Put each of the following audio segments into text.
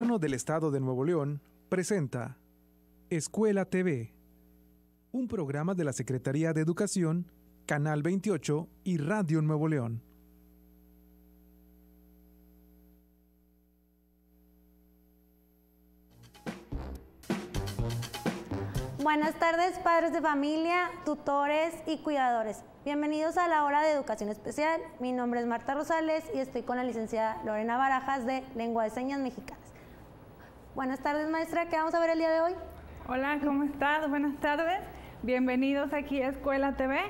Gobierno del Estado de Nuevo León presenta Escuela TV, un programa de la Secretaría de Educación, Canal 28 y Radio Nuevo León. Buenas tardes, padres de familia, tutores y cuidadores. Bienvenidos a la hora de educación especial. Mi nombre es Marta Rosales y estoy con la licenciada Lorena Barajas de Lengua de Señas Mexicanas. Buenas tardes, maestra. ¿Qué vamos a ver el día de hoy? Hola, ¿cómo estás? Buenas tardes. Bienvenidos aquí a Escuela TV.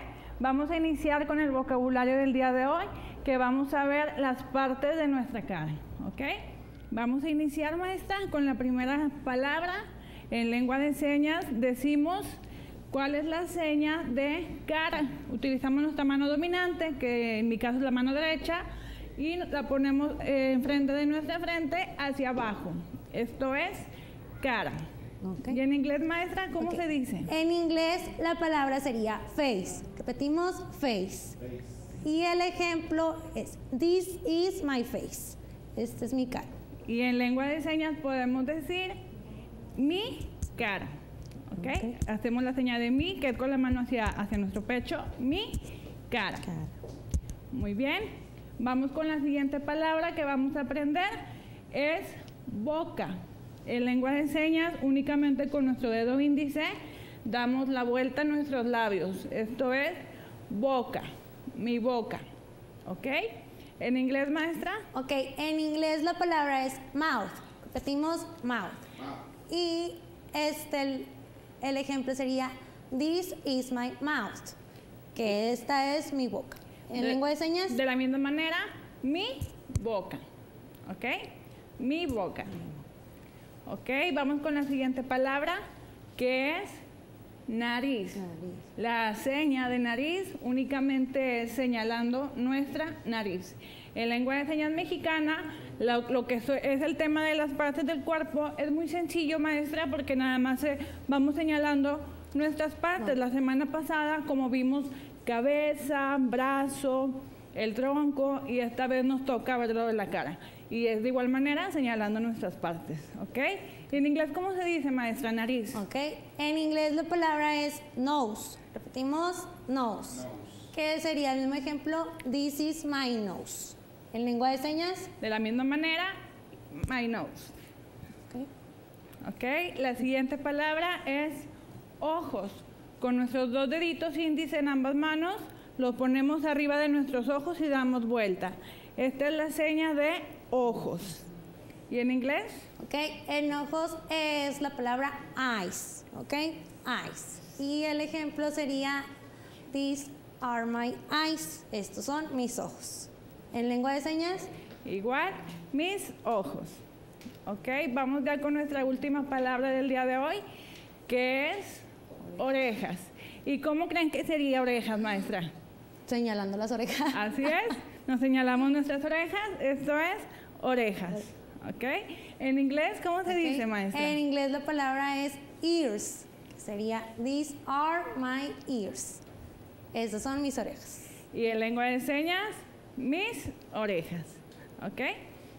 Vamos a iniciar con el vocabulario del día de hoy, que vamos a ver las partes de nuestra cara, ¿ok? Vamos a iniciar, maestra, con la primera palabra. En lengua de señas decimos cuál es la seña de cara. Utilizamos nuestra mano dominante, que en mi caso es la mano derecha, y la ponemos enfrente de nuestra frente hacia abajo. Esto es cara. Okay. ¿Y en inglés, maestra, cómo se dice? En inglés la palabra sería face. Repetimos, face. Y el ejemplo es this is my face. Esta es mi cara. Y en lengua de señas podemos decir mi cara. ¿Okay? Hacemos la señal de mi, que es con la mano hacia nuestro pecho. Mi cara. Muy bien. Vamos con la siguiente palabra que vamos a aprender. Es boca. En lengua de señas, únicamente con nuestro dedo índice damos la vuelta a nuestros labios. Esto es boca, mi boca. ¿Ok? ¿En inglés, maestra? Ok, en inglés la palabra es mouth. Repetimos, mouth. Y el ejemplo sería this is my mouth, que esta es mi boca. En lengua de señas, de la misma manera, mi boca. ¿Ok? Mi boca. Ok, vamos con la siguiente palabra, que es nariz. La seña de nariz únicamente es señalando nuestra nariz. En lengua de señas mexicana, lo que es el tema de las partes del cuerpo es muy sencillo, maestra, porque nada más vamos señalando nuestras partes. La semana pasada, como vimos, cabeza, brazo, el tronco, y esta vez nos toca verlo de la cara. Y es de igual manera señalando nuestras partes, ¿ok? ¿En inglés cómo se dice, maestra? Nariz. Ok, en inglés la palabra es nose. Repetimos, nose. ¿Qué sería el mismo ejemplo? This is my nose. ¿En lengua de señas? De la misma manera, my nose. Ok, la siguiente palabra es ojos. Con nuestros dos deditos índice en ambas manos, los ponemos arriba de nuestros ojos y damos vuelta. Esta es la seña de ojos. ¿Y en inglés? Ok, en ojos es la palabra eyes. Ok, eyes. Y el ejemplo sería these are my eyes. Estos son mis ojos. ¿En lengua de señas? Igual, mis ojos. Ok, vamos ya con nuestra última palabra del día de hoy, que es orejas. ¿Y cómo creen que sería orejas, maestra? Señalando las orejas. Así es, nos señalamos nuestras orejas, esto es orejas. ¿Ok? En inglés, ¿cómo se dice, maestra? En inglés la palabra es ears, que sería these are my ears. Estas son mis orejas. Y en lengua de señas, mis orejas. ¿Ok?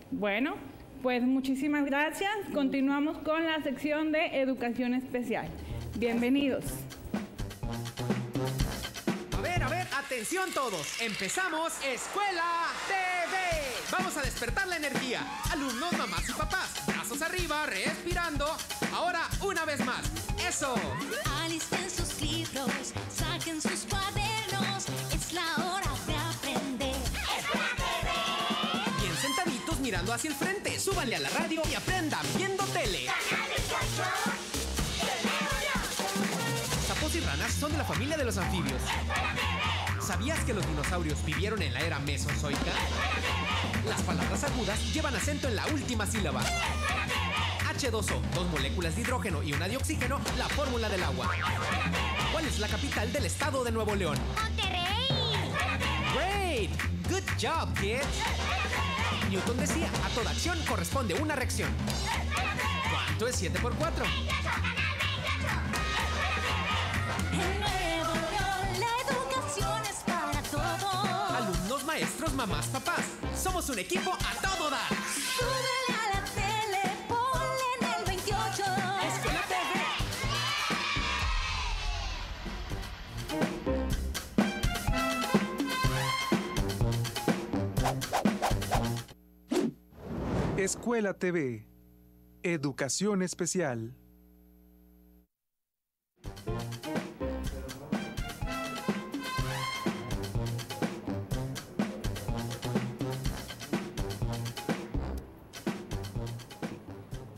Bueno, pues muchísimas gracias. Continuamos con la sección de educación especial. Bienvenidos. A ver, atención todos. Empezamos Escuela TV. Vamos a despertar la energía. Alumnos, mamás y papás, brazos arriba, respirando. Ahora, una vez más. ¡Eso! Alisten sus libros, saquen sus cuadernos. Es la hora de aprender. ¡Escuela TV! Bien sentaditos mirando hacia el frente. Súbanle a la radio y aprendan viendo tele. Canal 28. Sapos y ranas son de la familia de los anfibios. ¿Sabías que los dinosaurios vivieron en la era mesozoica? Las palabras agudas llevan acento en la última sílaba. H2O, dos moléculas de hidrógeno y una de oxígeno, la fórmula del agua. ¿Cuál es la capital del estado de Nuevo León? ¡Monterrey! ¡Great! ¡Good job, kids! Newton decía, a toda acción corresponde una reacción. ¿Cuánto es 7 por 4? En Nuevo León, la educación es para todos. Alumnos, maestros, mamás, papás. Somos un equipo a todo dar. Súbele a la tele, pon Escuela TV. Educación especial.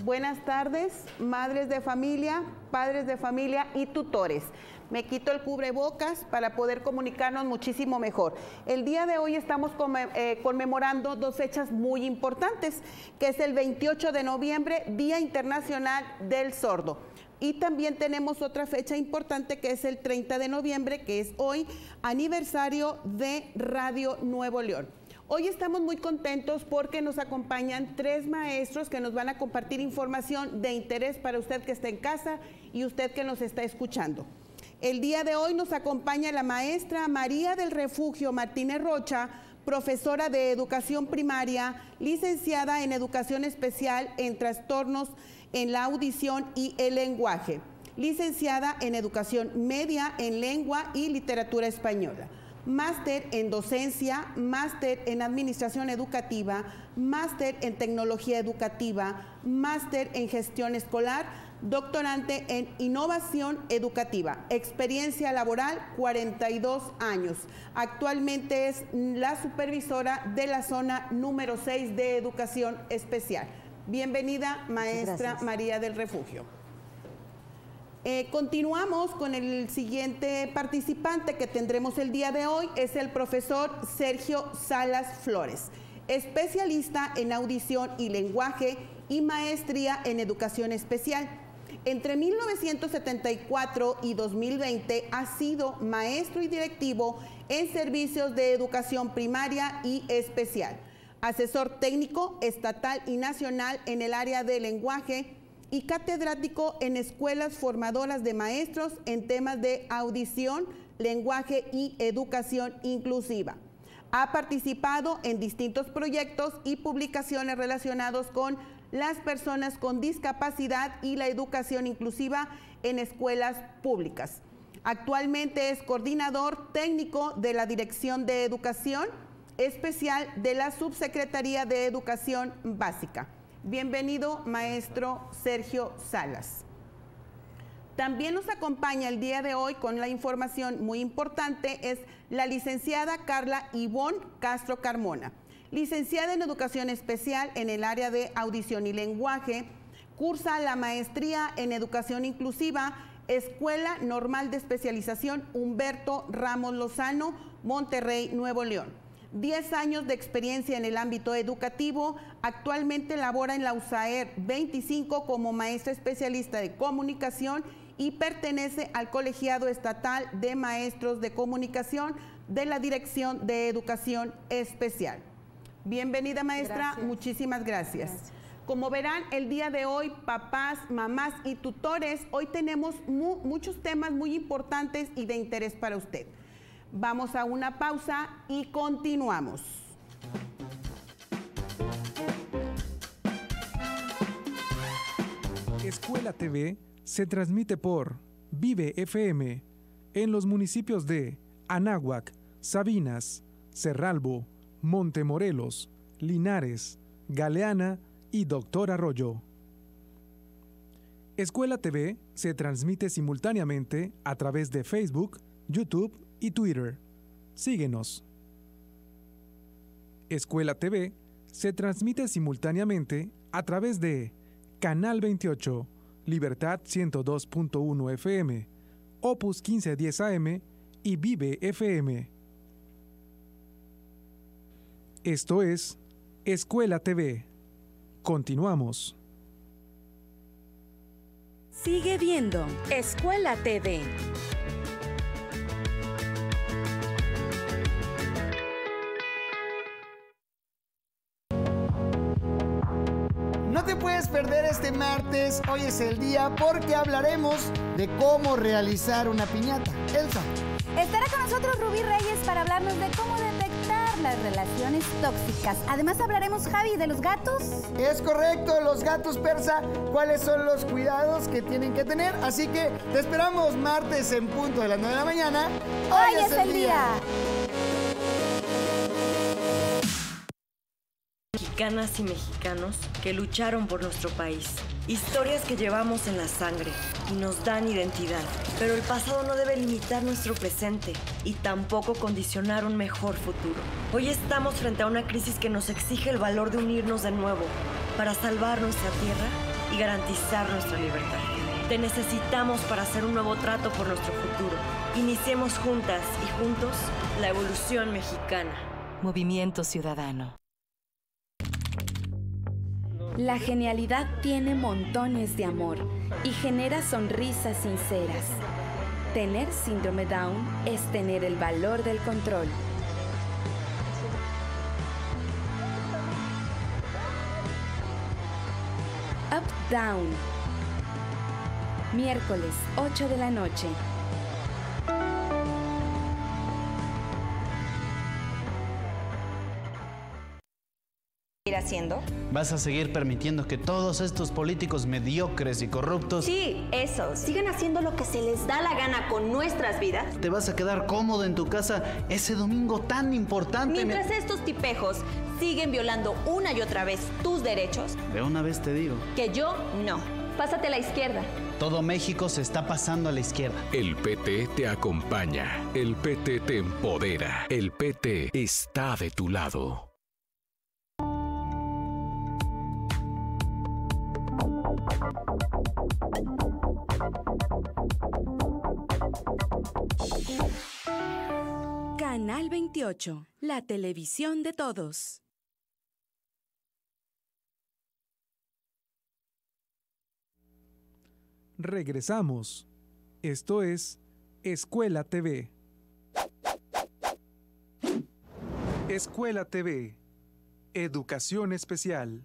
Buenas tardes, madres de familia, padres de familia y tutores. Me quito el cubrebocas para poder comunicarnos muchísimo mejor. El día de hoy estamos conmemorando dos fechas muy importantes, que es el 28 de noviembre, Día Internacional del Sordo. Y también tenemos otra fecha importante que es el 30 de noviembre, que es hoy, aniversario de Radio Nuevo León. Hoy estamos muy contentos porque nos acompañan 3 maestros que nos van a compartir información de interés para usted que está en casa y usted que nos está escuchando. El día de hoy nos acompaña la maestra María del Refugio Martínez Rocha, profesora de educación primaria, licenciada en educación especial en trastornos en la audición y el lenguaje, licenciada en educación media en lengua y literatura española, máster en docencia, máster en administración educativa, máster en tecnología educativa, máster en gestión escolar, doctorante en innovación educativa, experiencia laboral 42 años. Actualmente es la supervisora de la zona número 6 de educación especial. Bienvenida, maestra María del Refugio. Continuamos con el siguiente participante que tendremos el día de hoy, es el profesor Sergio Salas Flores, especialista en audición y lenguaje y maestría en educación especial. Entre 1974 y 2020 ha sido maestro y directivo en servicios de educación primaria y especial, asesor técnico estatal y nacional en el área de lenguaje y catedrático en escuelas formadoras de maestros en temas de audición, lenguaje y educación inclusiva. Ha participado en distintos proyectos y publicaciones relacionados con las personas con discapacidad y la educación inclusiva en escuelas públicas. Actualmente es coordinador técnico de la Dirección de Educación Especial de la Subsecretaría de Educación Básica. Bienvenido, maestro Sergio Salas. También nos acompaña el día de hoy con la información muy importante, es la licenciada Carla Ivonne Castro Carmona, licenciada en Educación Especial en el área de Audición y Lenguaje, cursa la maestría en Educación Inclusiva, Escuela Normal de Especialización Humberto Ramos Lozano, Monterrey, Nuevo León. 10 años de experiencia en el ámbito educativo, actualmente labora en la USAER 25 como maestra especialista de comunicación y pertenece al Colegiado Estatal de Maestros de Comunicación de la Dirección de Educación Especial. Bienvenida, maestra. Gracias. Muchísimas gracias. Como verán, el día de hoy, papás, mamás y tutores, hoy tenemos muchos temas muy importantes y de interés para usted. Vamos a una pausa y continuamos. Escuela TV se transmite por Vive FM en los municipios de Anáhuac, Sabinas, Cerralbo, Montemorelos, Linares, Galeana y Doctor Arroyo. Escuela TV se transmite simultáneamente a través de Facebook, YouTube y Twitter. Síguenos. Escuela TV se transmite simultáneamente a través de Canal 28, Libertad 102.1 FM, Opus 1510 AM y Vive FM. Esto es Escuela TV. Continuamos. Sigue viendo Escuela TV. No te puedes perder este martes, hoy es el día, porque hablaremos de cómo realizar una piñata. Elsa. Estará con nosotros Rubí Reyes para hablarnos de cómo detectar las relaciones tóxicas. Además hablaremos, Javi, de los gatos. Es correcto, los gatos persa, cuáles son los cuidados que tienen que tener. Así que te esperamos martes en punto de las 9 de la mañana. Hoy es el día. mexicanas y mexicanos que lucharon por nuestro país. Historias que llevamos en la sangre y nos dan identidad. Pero el pasado no debe limitar nuestro presente y tampoco condicionar un mejor futuro. Hoy estamos frente a una crisis que nos exige el valor de unirnos de nuevo para salvar nuestra tierra y garantizar nuestra libertad. Te necesitamos para hacer un nuevo trato por nuestro futuro. Iniciemos juntas y juntos la evolución mexicana. Movimiento Ciudadano. La genialidad tiene montones de amor y genera sonrisas sinceras. Tener síndrome Down es tener el valor del control. Up Down. Miércoles, 8 de la noche. Ir haciendo? ¿Vas a seguir permitiendo que todos estos políticos mediocres y corruptos... Sí, eso. Sigan haciendo lo que se les da la gana con nuestras vidas. ¿Te vas a quedar cómodo en tu casa ese domingo tan importante? Mientras estos tipejos siguen violando una y otra vez tus derechos. De una vez te digo. Que yo no. Pásate a la izquierda. Todo México se está pasando a la izquierda. El PT te acompaña. El PT te empodera. El PT está de tu lado. Canal 28, la televisión de todos. Regresamos. Esto es Escuela TV. Escuela TV. Educación especial.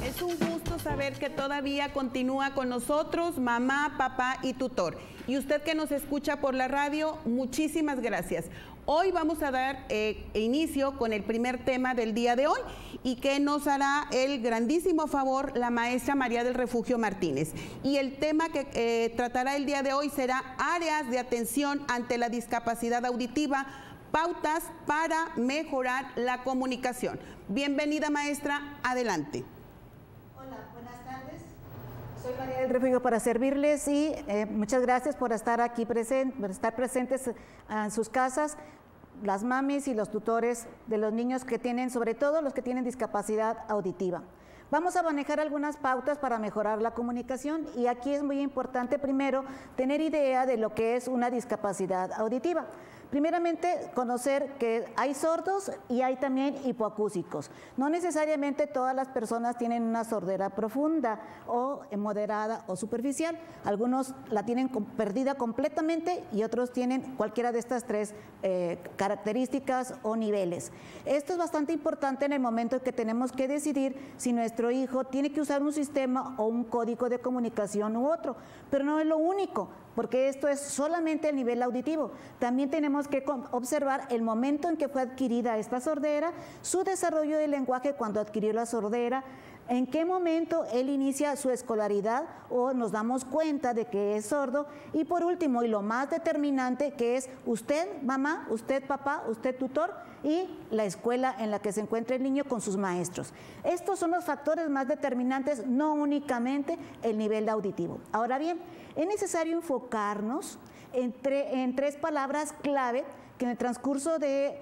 Es un gusto saber que todavía continúa con nosotros mamá, papá y tutor. Y usted que nos escucha por la radio, muchísimas gracias. Hoy vamos a dar inicio con el primer tema del día de hoy y que nos hará el grandísimo favor la maestra María del Refugio Martínez. Y el tema que tratará el día de hoy será áreas de atención ante la discapacidad auditiva, pautas para mejorar la comunicación. Bienvenida maestra, adelante. Soy María del Refugio para servirles y muchas gracias por estar aquí presentes en sus casas, las mamis y los tutores de los niños que tienen, sobre todo los que tienen discapacidad auditiva. Vamos a manejar algunas pautas para mejorar la comunicación y aquí es muy importante primero tener idea de lo que es una discapacidad auditiva. Primeramente, conocer que hay sordos y hay también hipoacúsicos. No necesariamente todas las personas tienen una sordera profunda o moderada o superficial. Algunos la tienen perdida completamente y otros tienen cualquiera de estas tres características o niveles. Esto es bastante importante en el momento en que tenemos que decidir si nuestro hijo tiene que usar un sistema o un código de comunicación u otro. Pero no es lo único, porque esto es solamente el nivel auditivo. También tenemos que observar el momento en que fue adquirida esta sordera, su desarrollo del lenguaje cuando adquirió la sordera, en qué momento él inicia su escolaridad o nos damos cuenta de que es sordo, y por último, y lo más determinante, que es usted mamá, usted papá, usted tutor y la escuela en la que se encuentra el niño con sus maestros. Estos son los factores más determinantes, no únicamente el nivel auditivo. Ahora bien, es necesario enfocarnos en tres palabras clave que en el transcurso de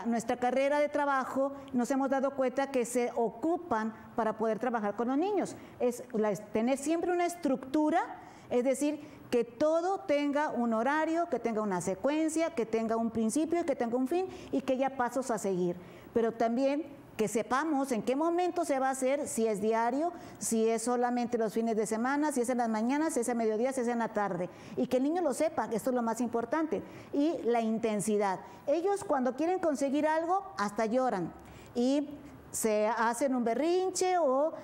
nuestra carrera de trabajo nos hemos dado cuenta que se ocupan para poder trabajar con los niños. Es tener siempre una estructura, es decir, que todo tenga un horario, que tenga una secuencia, que tenga un principio, que tenga un fin y que haya pasos a seguir. Pero también que sepamos en qué momento se va a hacer, si es diario, si es solamente los fines de semana, si es en las mañanas, si es a mediodía, si es en la tarde. Y que el niño lo sepa, esto es lo más importante. Y la intensidad. Ellos cuando quieren conseguir algo, hasta lloran. Y se hacen un berrinche o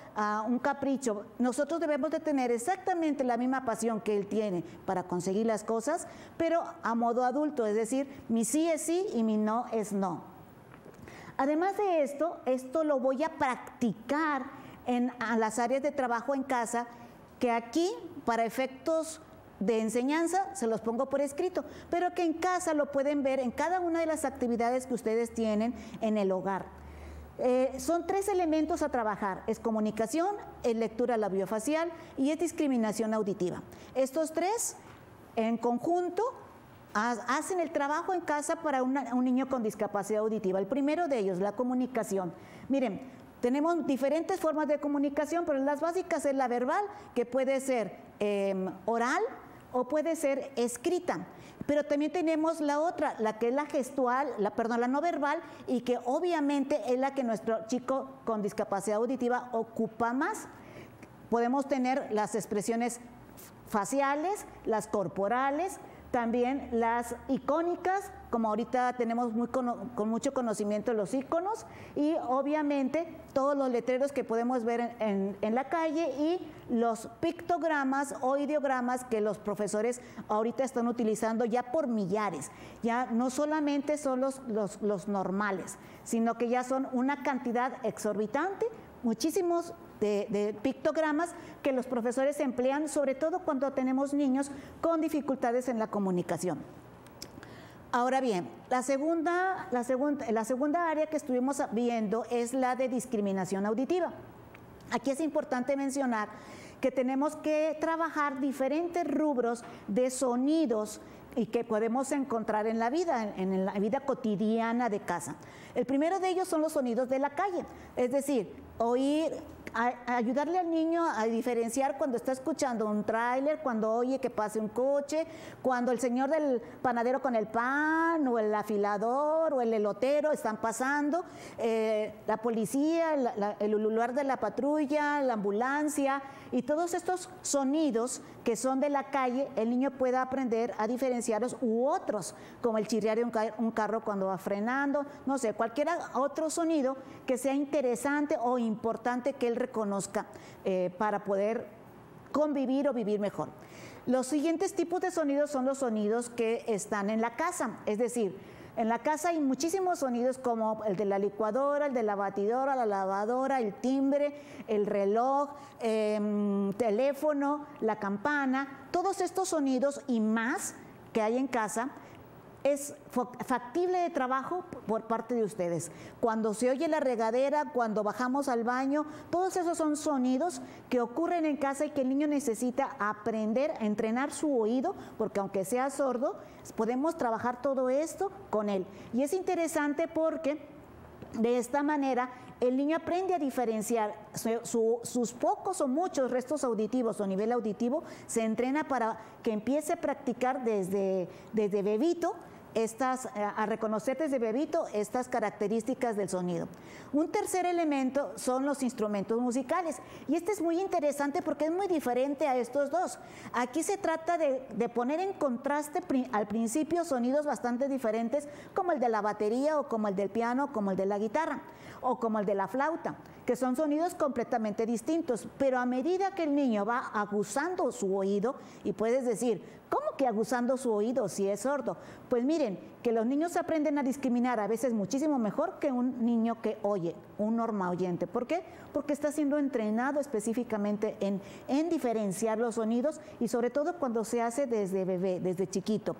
un capricho. Nosotros debemos de tener exactamente la misma pasión que él tiene para conseguir las cosas, pero a modo adulto, es decir, mi sí es sí y mi no es no. Además de esto lo voy a practicar en las áreas de trabajo en casa, que aquí, para efectos de enseñanza, se los pongo por escrito, pero que en casa lo pueden ver en cada una de las actividades que ustedes tienen en el hogar. Son 3 elementos a trabajar, es comunicación, es lectura labiofacial y es discriminación auditiva. Estos 3 en conjunto hacen el trabajo en casa para un niño con discapacidad auditiva. El primero de ellos, la comunicación. Miren, tenemos diferentes formas de comunicación, pero las básicas es la verbal, que puede ser oral o puede ser escrita. Pero también tenemos la otra, la que es la gestual, la no verbal, y que obviamente es la que nuestro chico con discapacidad auditiva ocupa más. Podemos tener las expresiones faciales, las corporales, también las icónicas, como ahorita tenemos con mucho conocimiento los iconos, y obviamente todos los letreros que podemos ver en la calle y los pictogramas o ideogramas que los profesores ahorita están utilizando ya por millares. Ya no solamente son los normales, sino que ya son una cantidad exorbitante, muchísimos de pictogramas que los profesores emplean, sobre todo cuando tenemos niños con dificultades en la comunicación. Ahora bien, la segunda área que estuvimos viendo es la de discriminación auditiva. Aquí es importante mencionar que tenemos que trabajar diferentes rubros de sonidos y que podemos encontrar en la vida cotidiana de casa. El primero de ellos son los sonidos de la calle, es decir, oír, ayudarle al niño a diferenciar cuando está escuchando un tráiler, cuando oye que pase un coche, cuando el señor del panadero con el pan, o el afilador, o el elotero están pasando, la policía, el ulular de la patrulla, la ambulancia, y todos estos sonidos que son de la calle, el niño puede aprender a diferenciarlos, u otros, como el chirriar de un carro cuando va frenando, no sé, cualquier otro sonido que sea interesante o importante que él reconozca para poder convivir o vivir mejor. Los siguientes tipos de sonidos son los sonidos que están en la casa, es decir, en la casa hay muchísimos sonidos como el de la licuadora, el de la batidora, la lavadora, el timbre, el reloj, teléfono, la campana. Todos estos sonidos y más que hay en casa es factible de trabajo por parte de ustedes. Cuando se oye la regadera, cuando bajamos al baño, todos esos son sonidos que ocurren en casa y que el niño necesita aprender a entrenar su oído, porque aunque sea sordo, podemos trabajar todo esto con él. Y es interesante porque de esta manera el niño aprende a diferenciar sus pocos o muchos restos auditivos o nivel auditivo, se entrena para que empiece a practicar desde bebito, a reconocer desde bebito estas características del sonido. Un tercer elemento son los instrumentos musicales, y este es muy interesante porque es muy diferente a estos dos. Aquí se trata de poner en contraste al principio sonidos bastante diferentes, como el de la batería, o como el del piano, como el de la guitarra, o como el de la flauta, que son sonidos completamente distintos, pero a medida que el niño va aguzando su oído, y puedes decir, ¿cómo que aguzando su oído si es sordo? Pues miren, que los niños aprenden a discriminar a veces muchísimo mejor que un niño que oye, un norma oyente. ¿Por qué? Porque está siendo entrenado específicamente en diferenciar los sonidos, y sobre todo cuando se hace desde bebé, desde chiquito.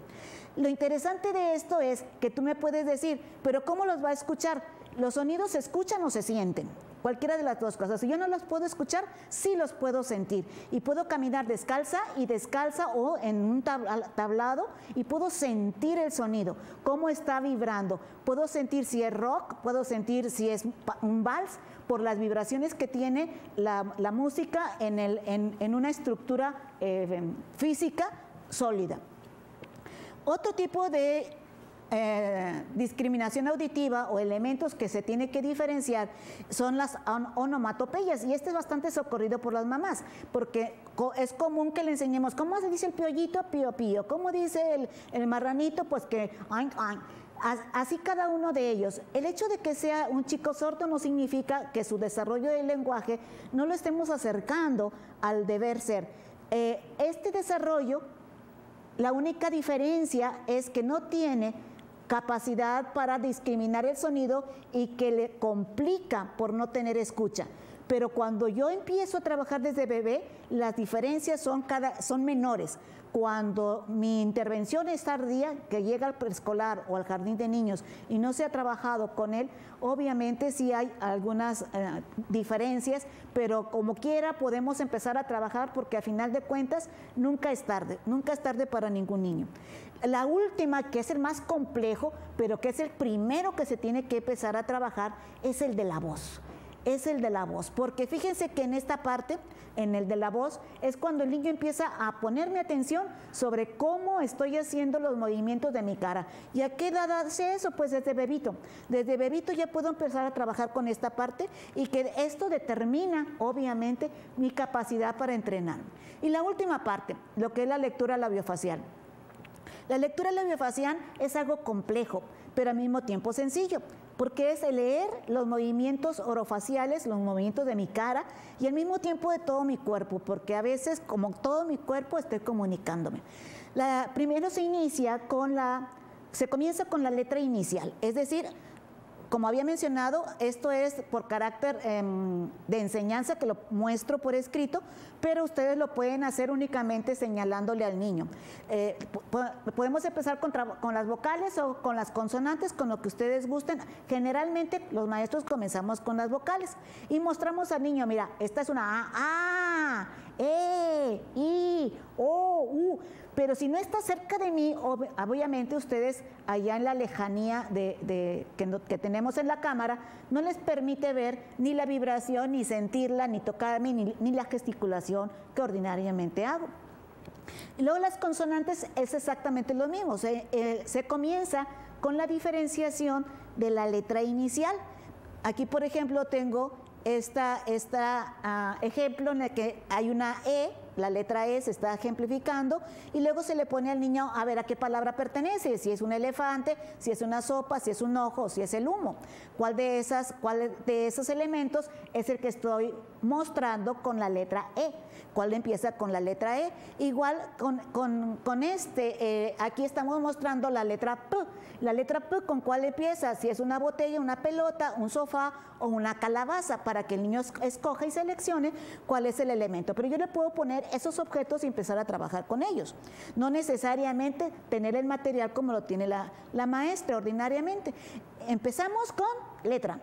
Lo interesante de esto es que tú me puedes decir, ¿pero cómo los va a escuchar? ¿Los sonidos se escuchan o se sienten? Cualquiera de las dos cosas. Si yo no los puedo escuchar, sí los puedo sentir. Y puedo caminar descalza y descalza, o en un tablado, y puedo sentir el sonido, cómo está vibrando. Puedo sentir si es rock, puedo sentir si es un vals, por las vibraciones que tiene la música en una estructura física sólida. Otro tipo de discriminación auditiva o elementos que se tiene que diferenciar son las onomatopeyas, y este es bastante socorrido por las mamás, porque es común que le enseñemos cómo se dice el piollito, pío pío, cómo dice el marranito, pues que ay, ay. Así cada uno de ellos. El hecho de que sea un chico sordo no significa que su desarrollo del lenguaje no lo estemos acercando al deber ser. Este desarrollo, la única diferencia es que no tiene capacidad para discriminar el sonido y que le complica por no tener escucha. pero cuando yo empiezo a trabajar desde bebé, las diferencias son menores. Cuando mi intervención es tardía, que llega al preescolar o al jardín de niños y no se ha trabajado con él, obviamente sí hay algunas diferencias, pero como quiera podemos empezar a trabajar porque a final de cuentas nunca es tarde para ningún niño. La última, que es el más complejo, pero que es el primero que se tiene que empezar a trabajar, es el de la voz. Es el de la voz, porque fíjense que en esta parte, en el de la voz, es cuando el niño empieza a ponerme atención sobre cómo estoy haciendo los movimientos de mi cara. ¿Y a qué edad hace eso? Pues desde bebito. Desde bebito ya puedo empezar a trabajar con esta parte y que esto determina, obviamente, mi capacidad para entrenar. Y la última parte, lo que es la lectura labiofacial. La lectura labiofacial es algo complejo, pero al mismo tiempo sencillo, porque es leer los movimientos orofaciales, los movimientos de mi cara y al mismo tiempo de todo mi cuerpo, porque a veces, como todo mi cuerpo, estoy comunicándome. Primero se comienza con la letra inicial, es decir, como había mencionado, esto es por carácter de enseñanza, que lo muestro por escrito, pero ustedes lo pueden hacer únicamente señalándole al niño. Podemos empezar con las vocales o con las consonantes, con lo que ustedes gusten. Generalmente los maestros comenzamos con las vocales y mostramos al niño, mira, esta es una A, E, I, O, U. Pero si no está cerca de mí, obviamente ustedes allá en la lejanía que tenemos en la cámara, no les permite ver ni la vibración, ni sentirla, ni tocarme, ni la gesticulación que ordinariamente hago. Y luego las consonantes es exactamente lo mismo, se comienza con la diferenciación de la letra inicial. Aquí, por ejemplo, tengo este ejemplo en el que hay una E, la letra E se está ejemplificando y luego se le pone al niño a ver a qué palabra pertenece, si es un elefante, si es una sopa, si es un ojo o si es el humo. ¿Cuál de esos elementos es el que estoy mostrando con la letra E? ¿Cuál empieza con la letra E? Igual aquí estamos mostrando la letra P. La letra P, ¿con cuál empieza? Si es una botella, una pelota, un sofá o una calabaza, para que el niño escoja y seleccione cuál es el elemento. Pero yo le puedo poner esos objetos y empezar a trabajar con ellos. No necesariamente tener el material como lo tiene la maestra ordinariamente. Empezamos con letra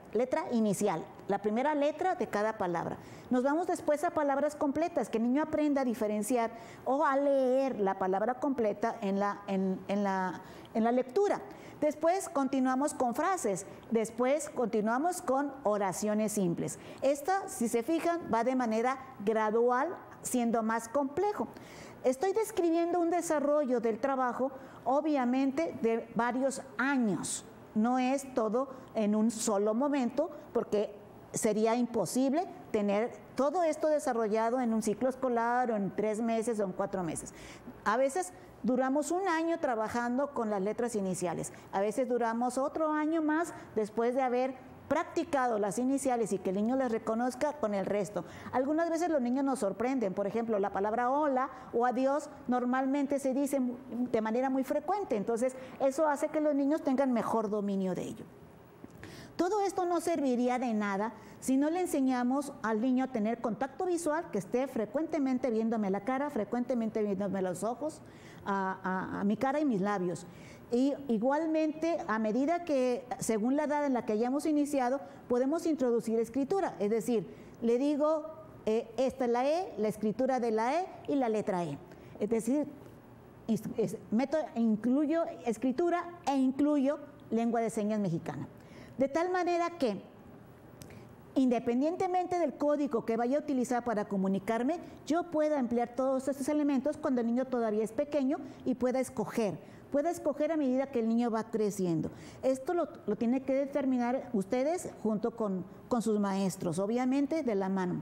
inicial, la primera letra de cada palabra. Nos vamos después a palabras completas, que el niño aprenda a diferenciar o a leer la palabra completa en la lectura. Después continuamos con frases, después continuamos con oraciones simples. Esta, si se fijan, va de manera gradual, siendo más complejo. Estoy describiendo un desarrollo del trabajo, obviamente, de varios años. No es todo en un solo momento, porque sería imposible tener todo esto desarrollado en un ciclo escolar o en 3 meses o en 4 meses. A veces duramos un año trabajando con las letras iniciales, a veces duramos otro año más después de haber practicado las iniciales y que el niño les reconozca con el resto. Algunas veces los niños nos sorprenden, por ejemplo, la palabra hola o adiós normalmente se dice de manera muy frecuente, entonces eso hace que los niños tengan mejor dominio de ello. Todo esto no serviría de nada si no le enseñamos al niño a tener contacto visual, que esté frecuentemente viéndome la cara, frecuentemente viéndome los ojos, a mi cara y mis labios. Y igualmente, a medida que, según la edad en la que hayamos iniciado, podemos introducir escritura. Es decir, le digo, esta es la E, la escritura de la E y la letra E. Es decir, incluyo escritura e incluyo lengua de señas mexicana. De tal manera que, independientemente del código que vaya a utilizar para comunicarme, yo pueda emplear todos estos elementos cuando el niño todavía es pequeño y pueda escoger a medida que el niño va creciendo. Esto lo tienen que determinar ustedes junto con sus maestros, obviamente de la mano.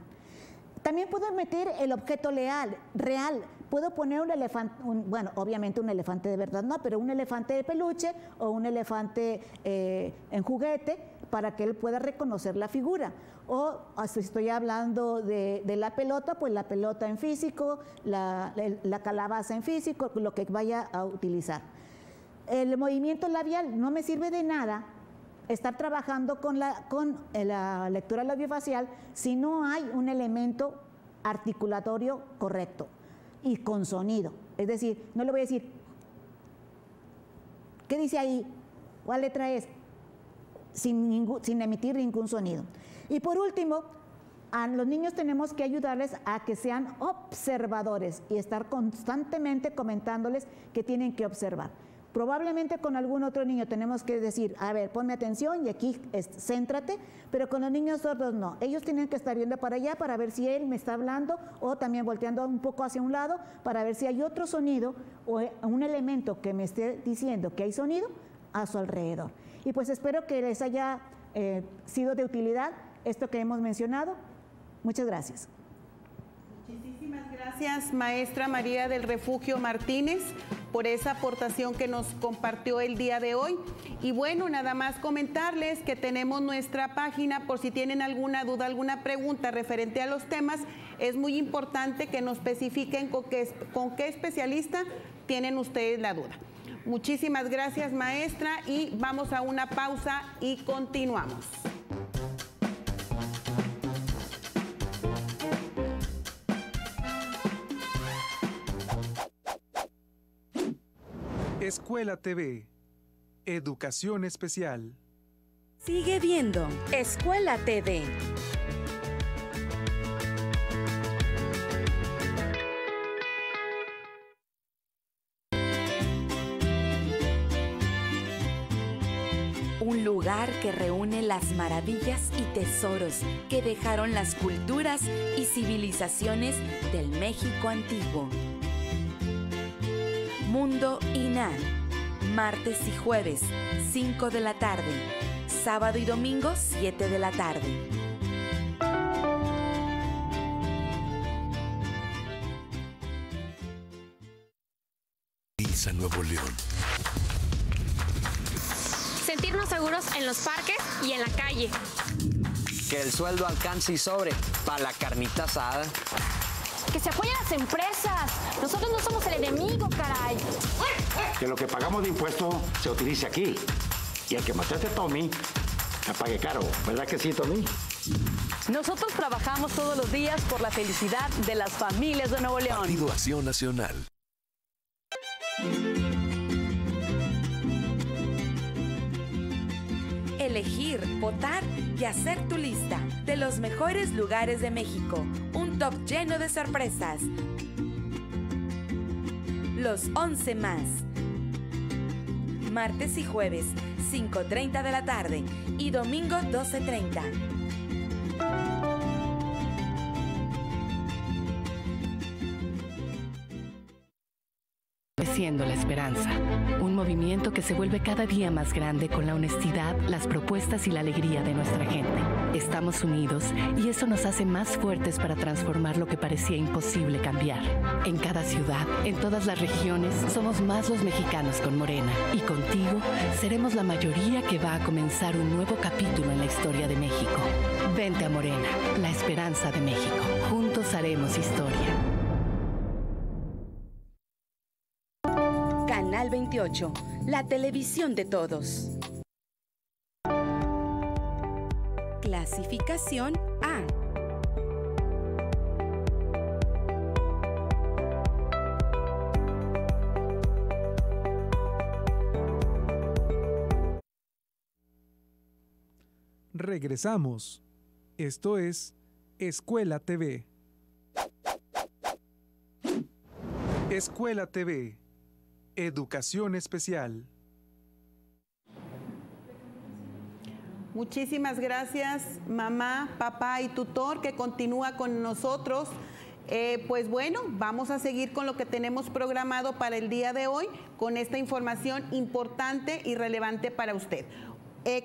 También puedo meter el objeto real. Puedo poner un elefante, bueno, obviamente un elefante de verdad no, pero un elefante de peluche o un elefante en juguete para que él pueda reconocer la figura. O si estoy hablando de la pelota, pues la pelota en físico, la calabaza en físico, lo que vaya a utilizar. El movimiento labial no me sirve de nada estar trabajando con la lectura labiofacial si no hay un elemento articulatorio correcto y con sonido. Es decir, no le voy a decir, ¿qué dice ahí? ¿Cuál letra es? Sin emitir ningún sonido. Y por último, a los niños tenemos que ayudarles a que sean observadores y estar constantemente comentándoles que tienen que observar. Probablemente con algún otro niño tenemos que decir, a ver, ponme atención y aquí céntrate, pero con los niños sordos no. Ellos tienen que estar viendo para allá para ver si él me está hablando o también volteando un poco hacia un lado para ver si hay otro sonido o un elemento que me esté diciendo que hay sonido a su alrededor. Y pues espero que les haya sido de utilidad esto que hemos mencionado. Muchas gracias. Muchísimas gracias, maestra María del Refugio Martínez, por esa aportación que nos compartió el día de hoy. Y bueno, nada más comentarles que tenemos nuestra página por si tienen alguna duda, alguna pregunta referente a los temas. Es muy importante que nos especifiquen con qué especialista tienen ustedes la duda. Muchísimas gracias, maestra, y vamos a una pausa y continuamos. Escuela TV, Educación Especial. Sigue viendo Escuela TV. Un lugar que reúne las maravillas y tesoros que dejaron las culturas y civilizaciones del México antiguo. Mundo INAH, martes y jueves, 5 de la tarde, sábado y domingo, 7 de la tarde. ISA Nuevo León. Sentirnos seguros en los parques y en la calle. Que el sueldo alcance y sobre para la carnita asada. Que se apoyen las empresas. Nosotros no somos el enemigo, caray. Que lo que pagamos de impuestos se utilice aquí. Y el que mataste a Tommy, me pague caro. ¿Verdad que sí, Tommy? Nosotros trabajamos todos los días por la felicidad de las familias de Nuevo León. Partido Acción Nacional. Elegir, votar y hacer tu lista de los mejores lugares de México. Un top lleno de sorpresas. Los 11 más. Martes y jueves, 5:30 de la tarde y domingo 12:30. Siendo la esperanza, un movimiento que se vuelve cada día más grande con la honestidad, las propuestas y la alegría de nuestra gente. Estamos unidos y eso nos hace más fuertes para transformar lo que parecía imposible cambiar. En cada ciudad, en todas las regiones, somos más los mexicanos con Morena y contigo seremos la mayoría que va a comenzar un nuevo capítulo en la historia de México. Vente a Morena, la esperanza de México. Juntos haremos historia. Canal 28, la televisión de todos. Clasificación A. Regresamos. Esto es Escuela TV. Escuela TV. Educación Especial. Muchísimas gracias, mamá, papá y tutor que continúa con nosotros. Pues bueno, vamos a seguir con lo que tenemos programado para el día de hoy, con esta información importante y relevante para usted.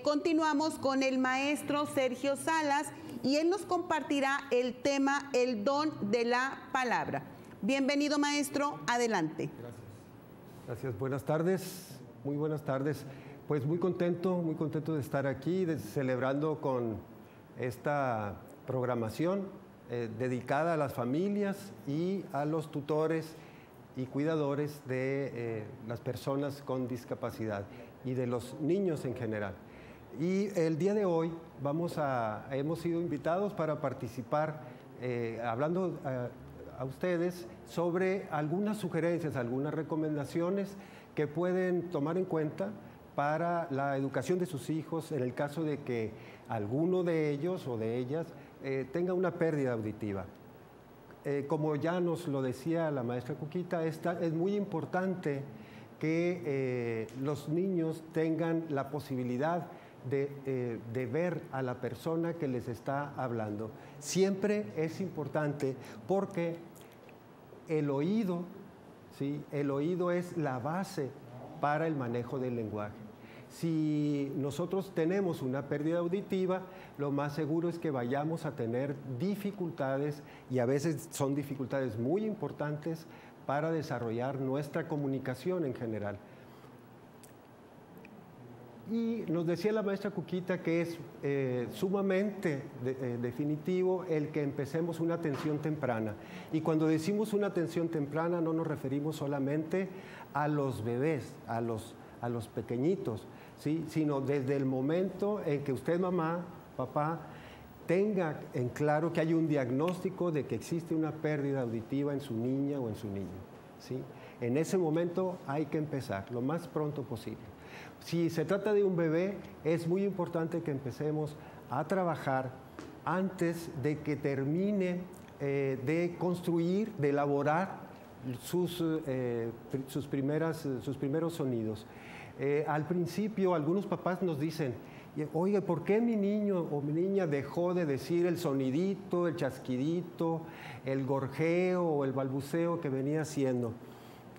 Continuamos con el maestro Sergio Salas y él nos compartirá el tema El don de la palabra. Bienvenido, maestro, adelante. Gracias, buenas tardes, muy buenas tardes. Pues muy contento de estar aquí, celebrando con esta programación dedicada a las familias y a los tutores y cuidadores de las personas con discapacidad y de los niños en general. Y el día de hoy hemos sido invitados para participar hablando a ustedes sobre algunas sugerencias, algunas recomendaciones que pueden tomar en cuenta para la educación de sus hijos en el caso de que alguno de ellos o de ellas tenga una pérdida auditiva. Como ya nos lo decía la maestra Cuquita, es muy importante que los niños tengan la posibilidad de ver a la persona que les está hablando. Siempre es importante porque el oído, ¿sí? El oído es la base para el manejo del lenguaje. Si nosotros tenemos una pérdida auditiva, lo más seguro es que vayamos a tener dificultades, y a veces son dificultades muy importantes para desarrollar nuestra comunicación en general. Y nos decía la maestra Cuquita que es sumamente definitivo el que empecemos una atención temprana. Y cuando decimos una atención temprana no nos referimos solamente a los bebés, a los pequeñitos, ¿sí? Sino desde el momento en que usted, mamá, papá, tenga en claro que hay un diagnóstico de que existe una pérdida auditiva en su niña o en su niño, ¿sí? En ese momento hay que empezar lo más pronto posible. Si se trata de un bebé, es muy importante que empecemos a trabajar antes de que termine de construir, de elaborar sus primeros sonidos. Al principio, algunos papás nos dicen, oye, ¿por qué mi niño o mi niña dejó de decir el sonidito, el chasquidito, el gorjeo o el balbuceo que venía haciendo?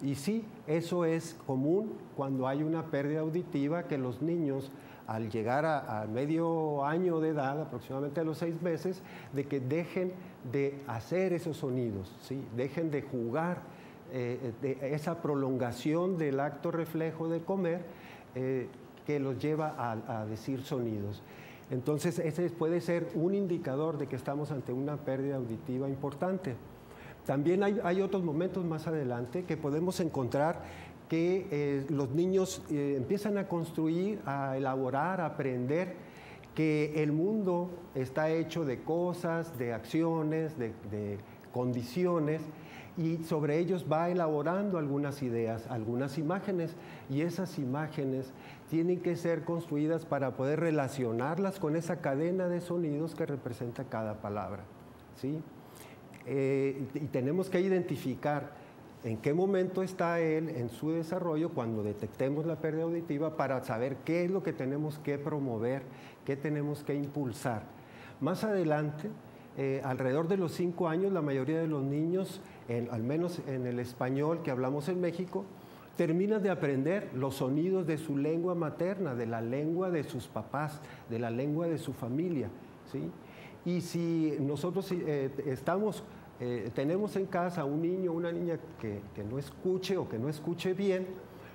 Y sí, eso es común cuando hay una pérdida auditiva, que los niños al llegar a medio año de edad, aproximadamente a los 6 meses, de que dejen de hacer esos sonidos, ¿sí? Dejen de jugar, de esa prolongación del acto reflejo de comer que los lleva a decir sonidos. Entonces ese puede ser un indicador de que estamos ante una pérdida auditiva importante. También hay otros momentos más adelante que podemos encontrar que los niños empiezan a construir, a elaborar, a aprender que el mundo está hecho de cosas, de acciones, de condiciones, y sobre ellos va elaborando algunas ideas, algunas imágenes, y esas imágenes tienen que ser construidas para poder relacionarlas con esa cadena de sonidos que representa cada palabra, ¿sí? Y tenemos que identificar en qué momento está él en su desarrollo cuando detectemos la pérdida auditiva, para saber qué es lo que tenemos que promover, qué tenemos que impulsar. Más adelante, alrededor de los 5 años, la mayoría de los niños, al menos en el español que hablamos en México, terminan de aprender los sonidos de su lengua materna, de la lengua de sus papás, de la lengua de su familia, ¿sí? Y si nosotros tenemos en casa un niño o una niña que no escuche o que no escuche bien,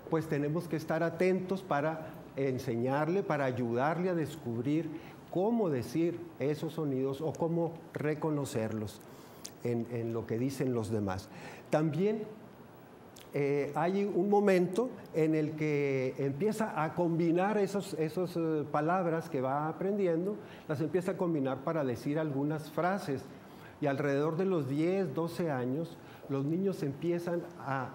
pues tenemos que estar atentos para enseñarle, para ayudarle a descubrir cómo decir esos sonidos o cómo reconocerlos en lo que dicen los demás. También hay un momento en el que empieza a combinar esas palabras que va aprendiendo, las empieza a combinar para decir algunas frases. Y alrededor de los 10, 12 años, los niños empiezan a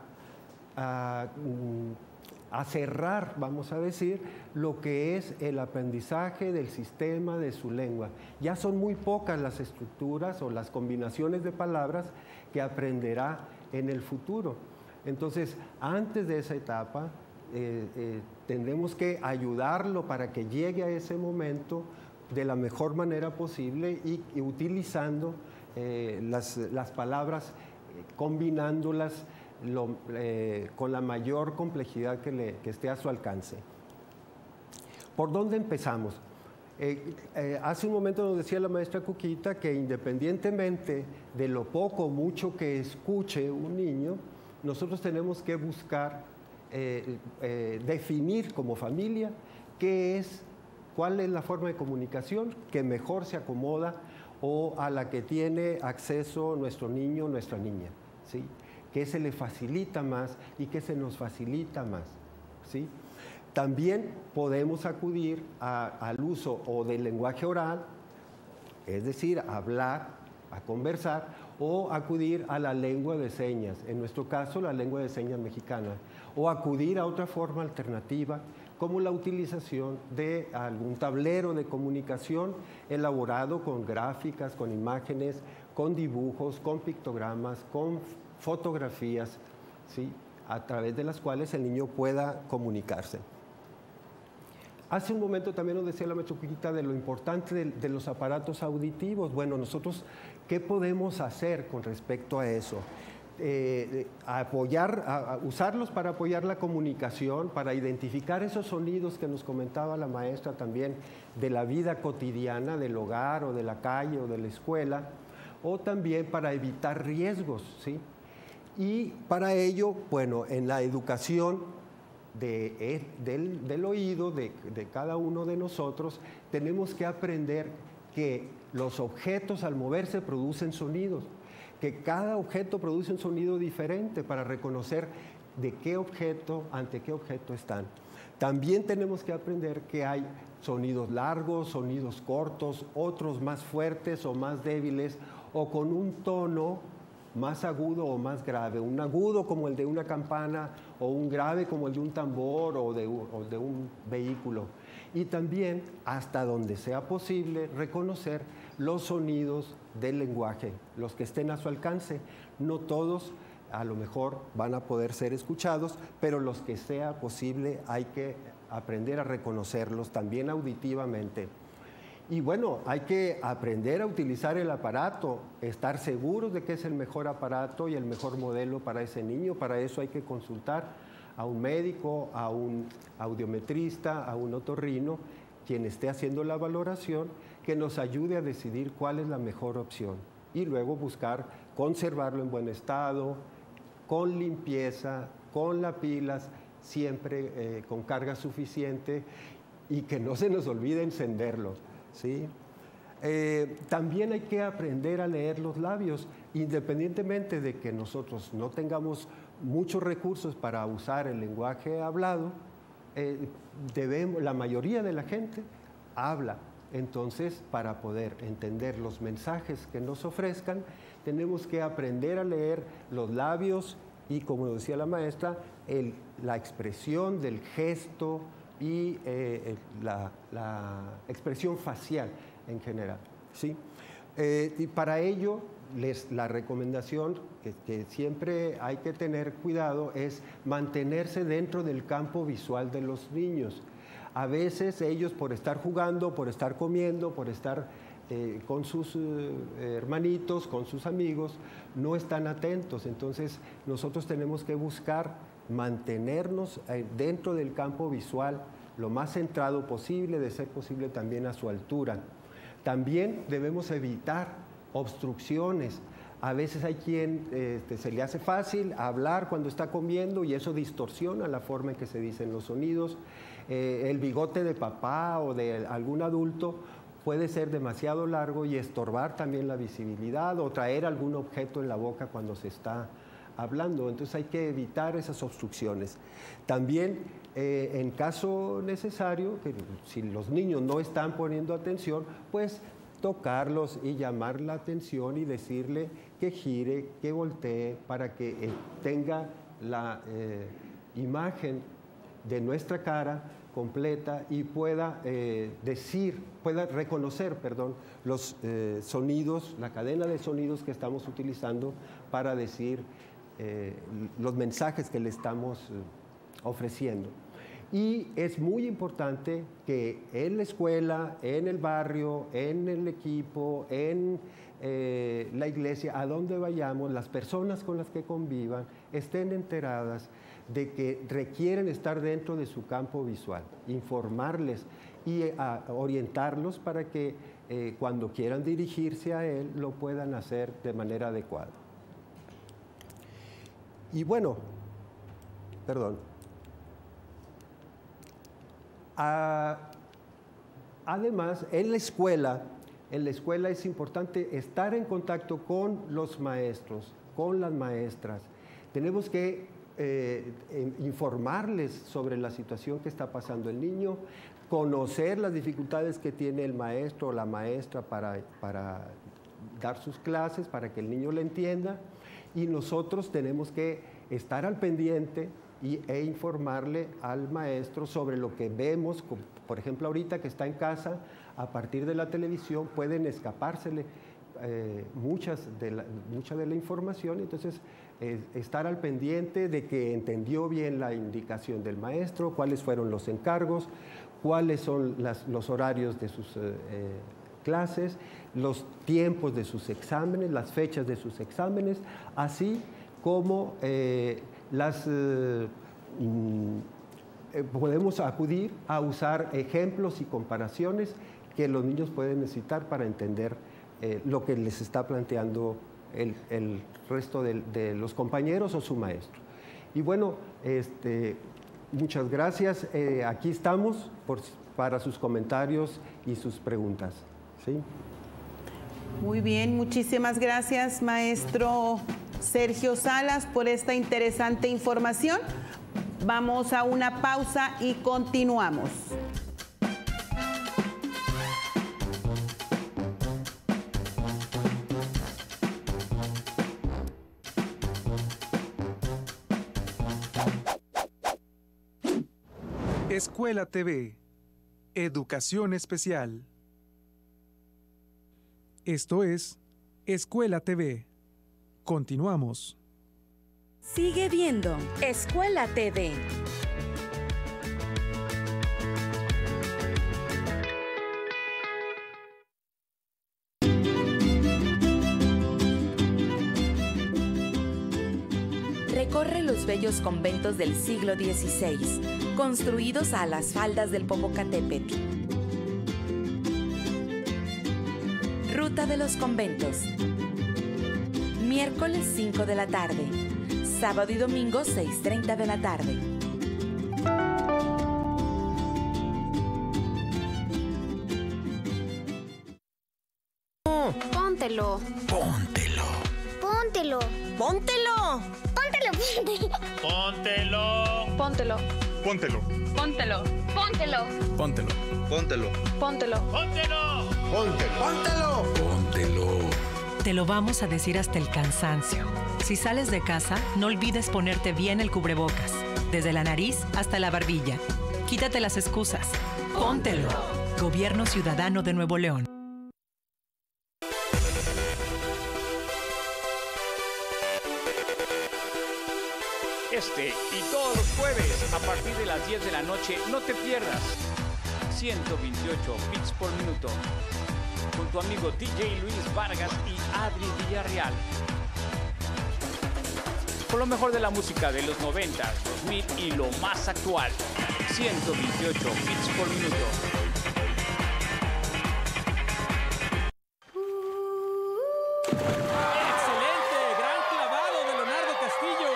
cerrar, vamos a decir, lo que es el aprendizaje del sistema de su lengua. Ya son muy pocas las estructuras o las combinaciones de palabras que aprenderá en el futuro. Entonces, antes de esa etapa, tendremos que ayudarlo para que llegue a ese momento de la mejor manera posible y utilizando las palabras, combinándolas con la mayor complejidad que esté a su alcance. ¿Por dónde empezamos? Hace un momento nos decía la maestra Cuquita que independientemente de lo poco o mucho que escuche un niño, nosotros tenemos que buscar definir como familia cuál es la forma de comunicación que mejor se acomoda o a la que tiene acceso nuestro niño o nuestra niña, ¿sí? Que se le facilita más y que se nos facilita más, ¿sí? También podemos acudir al uso o del lenguaje oral, es decir, hablar, a conversar, o acudir a la lengua de señas, en nuestro caso la lengua de señas mexicana, o acudir a otra forma alternativa, como la utilización de algún tablero de comunicación elaborado con gráficas, con imágenes, con dibujos, con pictogramas, con fotografías, ¿sí?, a través de las cuales el niño pueda comunicarse. Hace un momento también nos decía la maestra Cuquita de lo importante de los aparatos auditivos. Bueno, nosotros, ¿qué podemos hacer con respecto a eso? Usarlos para apoyar la comunicación, para identificar esos sonidos que nos comentaba la maestra también de la vida cotidiana, del hogar o de la calle o de la escuela, o también para evitar riesgos, ¿sí? Y para ello, bueno, en la educación del oído de cada uno de nosotros, tenemos que aprender que los objetos al moverse producen sonidos, que cada objeto produce un sonido diferente para reconocer de qué objeto, ante qué objeto están. También tenemos que aprender que hay sonidos largos, sonidos cortos, otros más fuertes o más débiles, o con un tono más agudo o más grave, un agudo como el de una campana o un grave como el de un tambor o de un vehículo. Y también, hasta donde sea posible, reconocer los sonidos del lenguaje, los que estén a su alcance. No todos a lo mejor van a poder ser escuchados, pero los que sea posible hay que aprender a reconocerlos también auditivamente. Y bueno, hay que aprender a utilizar el aparato, estar seguros de que es el mejor aparato y el mejor modelo para ese niño. Para eso hay que consultar a un médico, a un audiometrista, a un otorrino, quien esté haciendo la valoración, que nos ayude a decidir cuál es la mejor opción. Y luego buscar conservarlo en buen estado, con limpieza, con las pilas, siempre con carga suficiente, y que no se nos olvide encenderlo, ¿sí? También hay que aprender a leer los labios, independientemente de que nosotros no tengamos muchos recursos para usar el lenguaje hablado. La mayoría de la gente habla. Entonces, para poder entender los mensajes que nos ofrezcan, tenemos que aprender a leer los labios y, como decía la maestra, la expresión del gesto y la expresión facial en general, ¿sí? Y para ello, la recomendación que siempre hay que tener cuidado es mantenerse dentro del campo visual de los niños. A veces ellos, por estar jugando, por estar comiendo, por estar con sus hermanitos, con sus amigos, no están atentos. Entonces, nosotros tenemos que buscar mantenernos dentro del campo visual lo más centrado posible, de ser posible también a su altura. También debemos evitar obstrucciones. A veces hay quien se le hace fácil hablar cuando está comiendo y eso distorsiona la forma en que se dicen los sonidos. El bigote de papá o de algún adulto puede ser demasiado largo y estorbar también la visibilidad o traer algún objeto en la boca cuando se está hablando. Entonces hay que evitar esas obstrucciones. También, en caso necesario, que si los niños no están poniendo atención, pues tocarlos y llamar la atención y decirle que gire, que voltee, para que tenga la imagen de nuestra cara completa y pueda reconocer, los sonidos, la cadena de sonidos que estamos utilizando para decir los mensajes que le estamos ofreciendo. Y es muy importante que en la escuela, en el barrio, en el equipo, en la iglesia, a donde vayamos, las personas con las que convivan estén enteradas de que requieren estar dentro de su campo visual, informarles y orientarlos para que cuando quieran dirigirse a él lo puedan hacer de manera adecuada. Y bueno, además, en la escuela es importante estar en contacto con los maestros, con las maestras. Tenemos que informarles sobre la situación que está pasando el niño, conocer las dificultades que tiene el maestro o la maestra para dar sus clases, para que el niño le entienda, y nosotros tenemos que estar al pendiente e informarle al maestro sobre lo que vemos. Por ejemplo, ahorita que está en casa, a partir de la televisión pueden escapársele mucha de la información. Entonces, estar al pendiente de que entendió bien la indicación del maestro, cuáles fueron los encargos, cuáles son los horarios de sus clases, los tiempos de sus exámenes, las fechas de sus exámenes, así como podemos acudir a usar ejemplos y comparaciones que los niños pueden necesitar para entender lo que les está planteando el resto de los compañeros o su maestro. Y bueno, muchas gracias. Aquí estamos para sus comentarios y sus preguntas. ¿Sí? Muy bien, muchísimas gracias, maestro Sergio Salas, por esta interesante información. Vamos a una pausa y continuamos. Escuela TV, Educación Especial. Esto es Escuela TV. Continuamos. Sigue viendo Escuela TV. Recorre los bellos conventos del siglo XVI, construidos a las faldas del Popocatépetl. Ruta de los conventos. Miércoles 5 de la tarde. Sábado y domingo 6:30 de la tarde. Póntelo. Póntelo. Póntelo. Póntelo. Póntelo. Póntelo. Póntelo. Póntelo. Póntelo. Póntelo. Póntelo. Póntelo. Póntelo. Póntelo. Póntelo. Te lo vamos a decir hasta el cansancio. Si sales de casa, no olvides ponerte bien el cubrebocas, desde la nariz hasta la barbilla. Quítate las excusas. Póntelo. Gobierno Ciudadano de Nuevo León. Este y todos los jueves a partir de las 10 de la noche no te pierdas 128 bits por minuto con tu amigo DJ Luis Vargas y Adri Villarreal. Con lo mejor de la música de los 90, 2000 y lo más actual. 128 bits por minuto. ¡Excelente! ¡Gran clavado de Leonardo Castillo!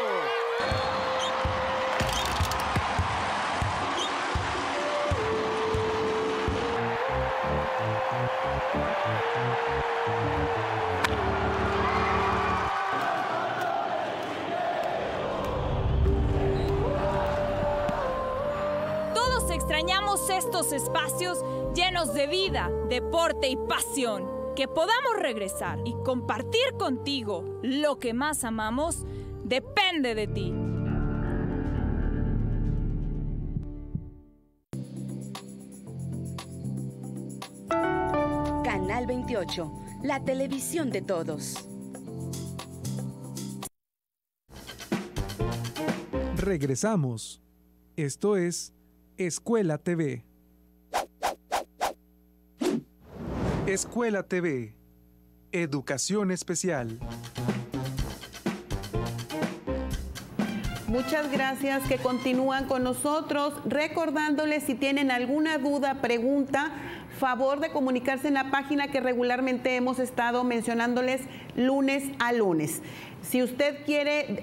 Todos extrañamos estos espacios llenos de vida, deporte y pasión. Que podamos regresar y compartir contigo lo que más amamos depende de ti. Canal 28, la televisión de todos. Regresamos. Esto es Escuela TV. Escuela TV, Educación Especial. Muchas gracias que continúan con nosotros. Recordándoles, si tienen alguna duda, pregunta, favor de comunicarse en la página que regularmente hemos estado mencionándoles lunes a lunes. Si usted quiere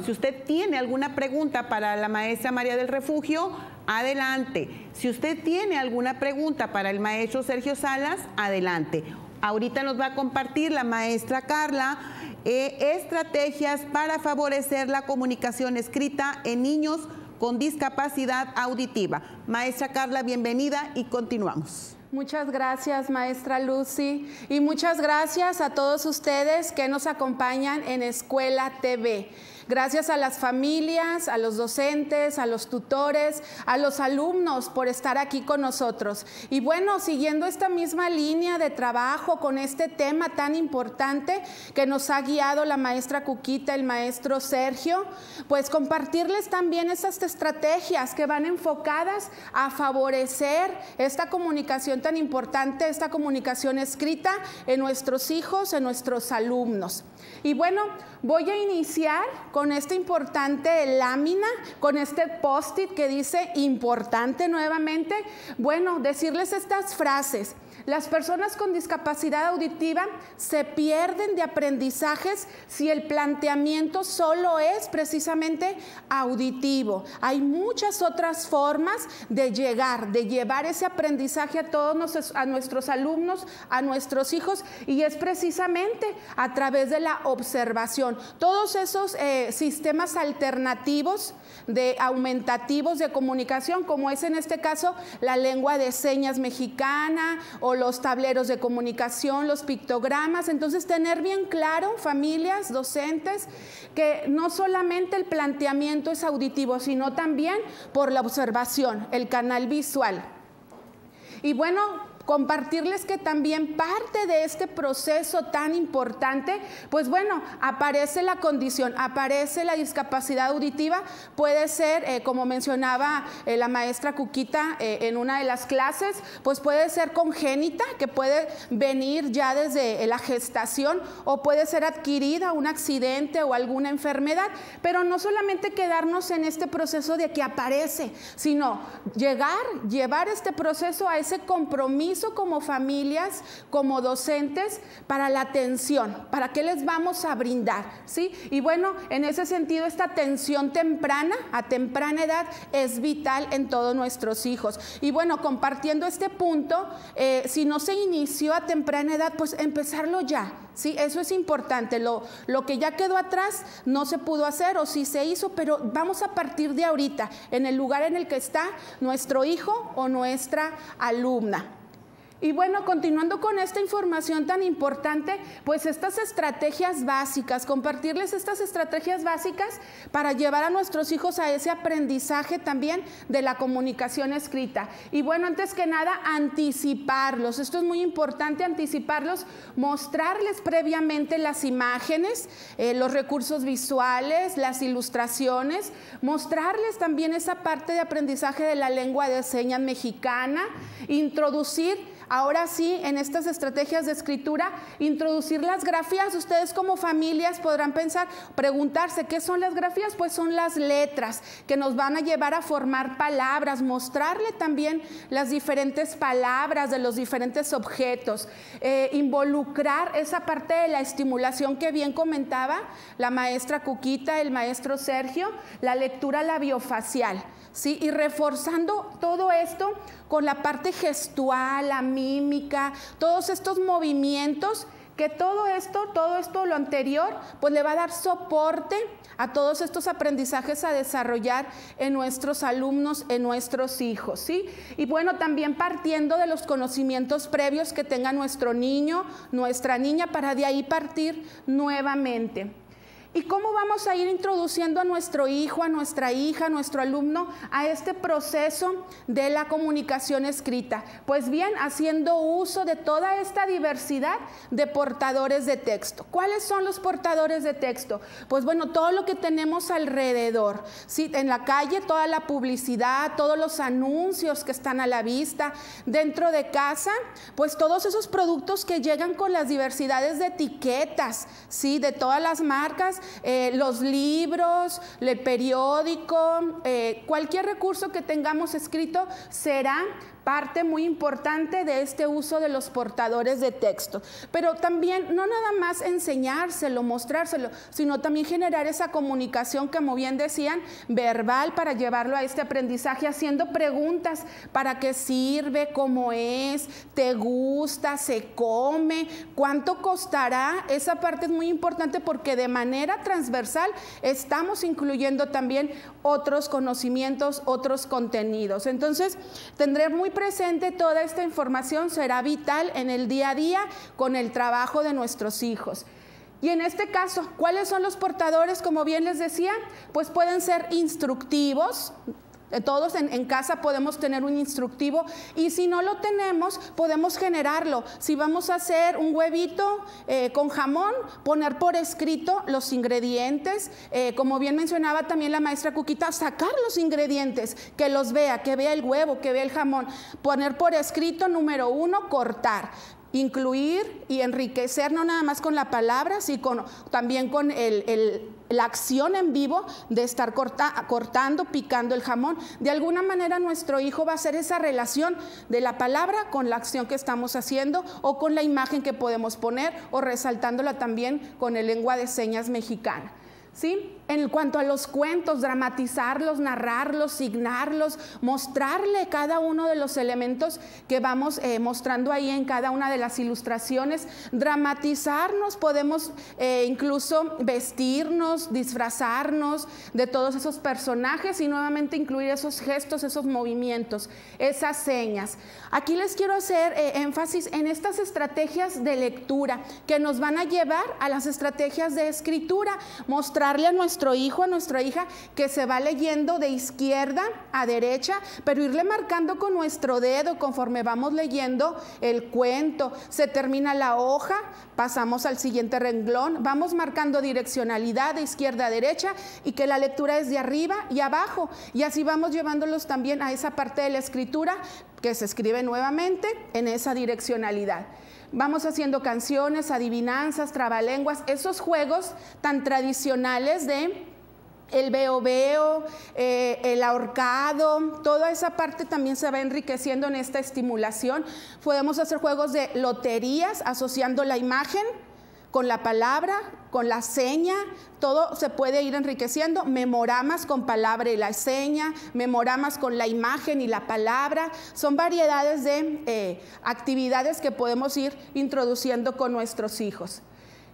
si usted tiene alguna pregunta para la maestra María del Refugio, adelante. Si usted tiene alguna pregunta para el maestro Sergio Salas, adelante. Ahorita nos va a compartir la maestra Carla estrategias para favorecer la comunicación escrita en niños con discapacidad auditiva. Maestra Carla, bienvenida y continuamos. Muchas gracias, maestra Lucy, y muchas gracias a todos ustedes que nos acompañan en Escuela TV. Gracias a las familias, a los docentes, a los tutores, a los alumnos por estar aquí con nosotros. Y bueno, siguiendo esta misma línea de trabajo con este tema tan importante que nos ha guiado la maestra Cuquita, el maestro Sergio, pues compartirles también esas estrategias que van enfocadas a favorecer esta comunicación tan importante, esta comunicación escrita en nuestros hijos, en nuestros alumnos. Y bueno, voy a iniciar con esta importante lámina, con este post-it que dice importante nuevamente. Bueno, decirles estas frases. Las personas con discapacidad auditiva se pierden de aprendizajes si el planteamiento solo es precisamente auditivo. Hay muchas otras formas de llevar ese aprendizaje a nuestros alumnos, a nuestros hijos, y es precisamente a través de la observación. Todos esos sistemas alternativos aumentativos de comunicación, como es en este caso la lengua de señas mexicana o los tableros de comunicación, los pictogramas. Entonces, tener bien claro, familias, docentes, que no solamente el planteamiento es auditivo, sino también por la observación, el canal visual. Y bueno, compartirles que también parte de este proceso tan importante, pues bueno, aparece la condición, aparece la discapacidad auditiva, puede ser, como mencionaba la maestra Cuquita en una de las clases, pues puede ser congénita, que puede venir ya desde la gestación, o puede ser adquirida, un accidente o alguna enfermedad, pero no solamente quedarnos en este proceso de que aparece, sino llevar este proceso a ese compromiso como familias, como docentes, para la atención, para qué les vamos a brindar, ¿sí? Y bueno, en ese sentido, esta atención temprana, a temprana edad, es vital en todos nuestros hijos. Y bueno, compartiendo este punto, si no se inició a temprana edad, pues empezarlo ya, ¿sí? Eso es importante. Lo que ya quedó atrás no se pudo hacer, o sí se hizo, pero vamos a partir de ahorita, en el lugar en el que está nuestro hijo o nuestra alumna. Y bueno, continuando con esta información tan importante, pues estas estrategias básicas, compartirles estas estrategias básicas para llevar a nuestros hijos a ese aprendizaje también de la comunicación escrita. Y bueno, antes que nada, anticiparlos. Esto es muy importante, anticiparlos, mostrarles previamente las imágenes, los recursos visuales, las ilustraciones, mostrarles también esa parte de aprendizaje de la lengua de señas mexicana, introducir. Ahora sí, en estas estrategias de escritura, introducir las grafías. Ustedes como familias podrán preguntarse, ¿qué son las grafías? Pues son las letras que nos van a llevar a formar palabras, mostrarle también las diferentes palabras de los diferentes objetos, involucrar esa parte de la estimulación que bien comentaba la maestra Cuquita, el maestro Sergio, la lectura labiofacial, ¿sí? Y reforzando todo esto con la parte gestual, la mímica, todos estos movimientos, que todo esto, lo anterior, pues le va a dar soporte a todos estos aprendizajes a desarrollar en nuestros alumnos, en nuestros hijos, ¿sí? Y bueno, también partiendo de los conocimientos previos que tenga nuestro niño, nuestra niña, para de ahí partir nuevamente. ¿Y cómo vamos a ir introduciendo a nuestro hijo, a nuestra hija, a nuestro alumno a este proceso de la comunicación escrita? Pues bien, haciendo uso de toda esta diversidad de portadores de texto. ¿Cuáles son los portadores de texto? Pues bueno, todo lo que tenemos alrededor, ¿sí? En la calle, toda la publicidad, todos los anuncios que están a la vista. Dentro de casa, pues todos esos productos que llegan con las diversidades de etiquetas, ¿sí? De todas las marcas. Los libros, el periódico, cualquier recurso que tengamos escrito será parte muy importante de este uso de los portadores de texto. Pero también no nada más enseñárselo, mostrárselo, sino también generar esa comunicación, como bien decían, verbal, para llevarlo a este aprendizaje, haciendo preguntas: ¿para qué sirve? ¿Cómo es? ¿Te gusta? ¿Se come? ¿Cuánto costará? Esa parte es muy importante porque de manera transversal estamos incluyendo también otros conocimientos, otros contenidos. Entonces, tendré muy presente toda esta información, será vital en el día a día con el trabajo de nuestros hijos. Y en este caso, ¿cuáles son los portadores? Como bien les decía, pues pueden ser instructivos. Todos en casa podemos tener un instructivo, y si no lo tenemos, podemos generarlo. Si vamos a hacer un huevito con jamón, poner por escrito los ingredientes, como bien mencionaba también la maestra Cuquita, sacar los ingredientes, que los vea, que vea el huevo, que vea el jamón. Poner por escrito, número 1, cortar. Incluir y enriquecer no nada más con la palabra, sino también con la acción en vivo de estar cortando, picando el jamón. De alguna manera nuestro hijo va a hacer esa relación de la palabra con la acción que estamos haciendo, o con la imagen que podemos poner, o resaltándola también con el lengua de señas mexicana. ¿Sí? En cuanto a los cuentos, dramatizarlos, narrarlos, signarlos, mostrarle cada uno de los elementos que vamos mostrando ahí en cada una de las ilustraciones. Dramatizarnos, podemos incluso vestirnos, disfrazarnos de todos esos personajes, y nuevamente incluir esos gestos, esos movimientos, esas señas. Aquí les quiero hacer énfasis en estas estrategias de lectura que nos van a llevar a las estrategias de escritura. Mostrarle a nuestro hijo, a nuestra hija, que se va leyendo de izquierda a derecha, pero irle marcando con nuestro dedo conforme vamos leyendo el cuento. Se termina la hoja, pasamos al siguiente renglón, vamos marcando direccionalidad de izquierda a derecha, y que la lectura es de arriba y abajo, y así vamos llevándolos también a esa parte de la escritura que se escribe nuevamente en esa direccionalidad. Vamos haciendo canciones, adivinanzas, trabalenguas, esos juegos tan tradicionales de el veo-veo, el ahorcado, toda esa parte también se va enriqueciendo en esta estimulación. Podemos hacer juegos de loterías asociando la imagen con la palabra, con la seña, todo se puede ir enriqueciendo. Memoramas con palabra y la seña, memoramas con la imagen y la palabra. Son variedades de actividades que podemos ir introduciendo con nuestros hijos.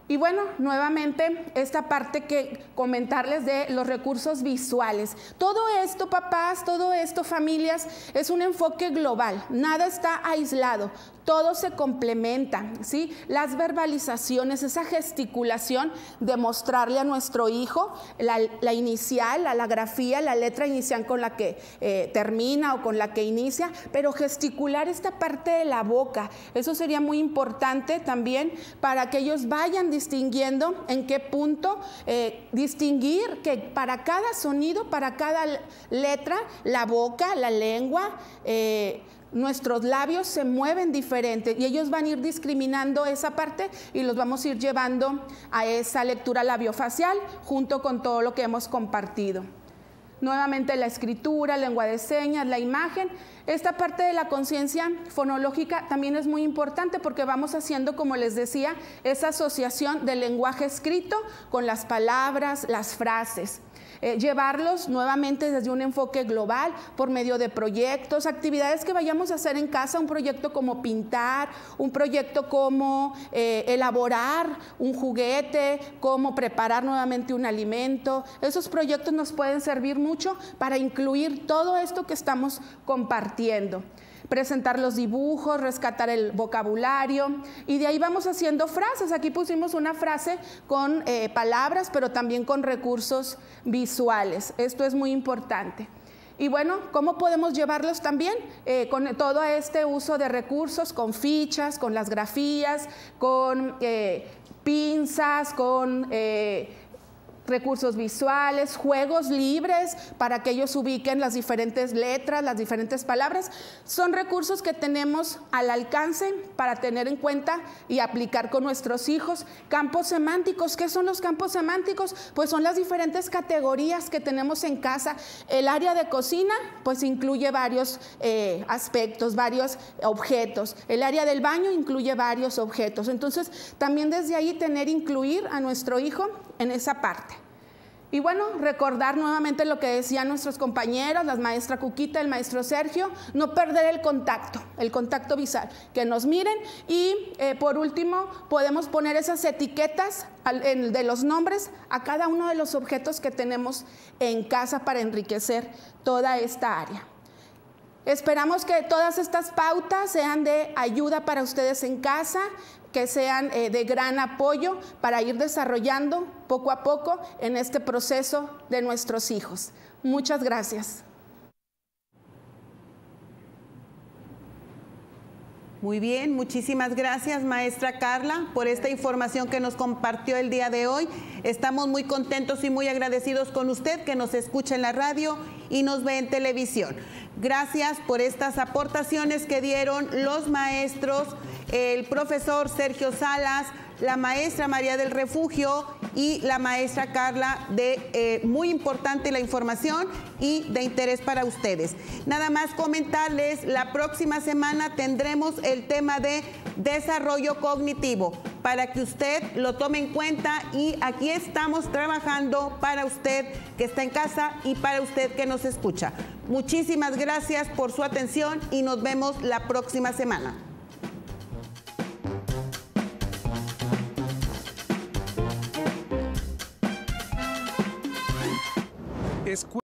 Y bueno, nuevamente esta parte que comentarles de los recursos visuales. Todo esto, papás, todo esto, familias, es un enfoque global, nada está aislado. Todo se complementa, ¿sí? Las verbalizaciones, esa gesticulación de mostrarle a nuestro hijo la inicial, la grafía, la letra inicial con la que termina o con la que inicia, pero gesticular esta parte de la boca, eso sería muy importante también para que ellos vayan distinguiendo en qué punto distinguir que para cada sonido, para cada letra, la boca, la lengua, nuestros labios se mueven diferente, y ellos van a ir discriminando esa parte y los vamos a ir llevando a esa lectura labiofacial junto con todo lo que hemos compartido. Nuevamente la escritura, lengua de señas, la imagen. Esta parte de la conciencia fonológica también es muy importante porque vamos haciendo, como les decía, esa asociación del lenguaje escrito con las palabras, las frases. Llevarlos nuevamente desde un enfoque global por medio de proyectos, actividades que vayamos a hacer en casa, un proyecto como pintar, un proyecto como elaborar un juguete, como preparar nuevamente un alimento. Esos proyectos nos pueden servir mucho para incluir todo esto que estamos compartiendo. Presentar los dibujos, rescatar el vocabulario, y de ahí vamos haciendo frases. Aquí pusimos una frase con palabras, pero también con recursos visuales. Esto es muy importante. Y bueno, ¿cómo podemos llevarlos también? Con todo este uso de recursos, con fichas, con las grafías, con pinzas, con recursos visuales, juegos libres para que ellos ubiquen las diferentes letras, las diferentes palabras. Son recursos que tenemos al alcance para tener en cuenta y aplicar con nuestros hijos. Campos semánticos, ¿qué son los campos semánticos? Pues son las diferentes categorías que tenemos en casa. El área de cocina, pues incluye varios aspectos, varios objetos. El área del baño incluye varios objetos. Entonces, también desde ahí incluir a nuestro hijo en esa parte. Y bueno, recordar nuevamente lo que decían nuestros compañeros, la maestra Cuquita, el maestro Sergio, no perder el contacto visual, que nos miren y por último podemos poner esas etiquetas de los nombres a cada uno de los objetos que tenemos en casa para enriquecer toda esta área. Esperamos que todas estas pautas sean de ayuda para ustedes en casa, que sean de gran apoyo para ir desarrollando poco a poco en este proceso de nuestros hijos. Muchas gracias. Muy bien, muchísimas gracias, maestra Carla, por esta información que nos compartió el día de hoy. Estamos muy contentos y muy agradecidos con usted que nos escucha en la radio y nos ve en televisión. Gracias por estas aportaciones que dieron los maestros, el profesor Sergio Salas, la maestra María del Refugio y la maestra Carla, muy importante la información y de interés para ustedes. Nada más comentarles, la próxima semana tendremos el tema de desarrollo cognitivo, para que usted lo tome en cuenta y aquí estamos trabajando para usted que está en casa y para usted que nos escucha. Muchísimas gracias por su atención y nos vemos la próxima semana.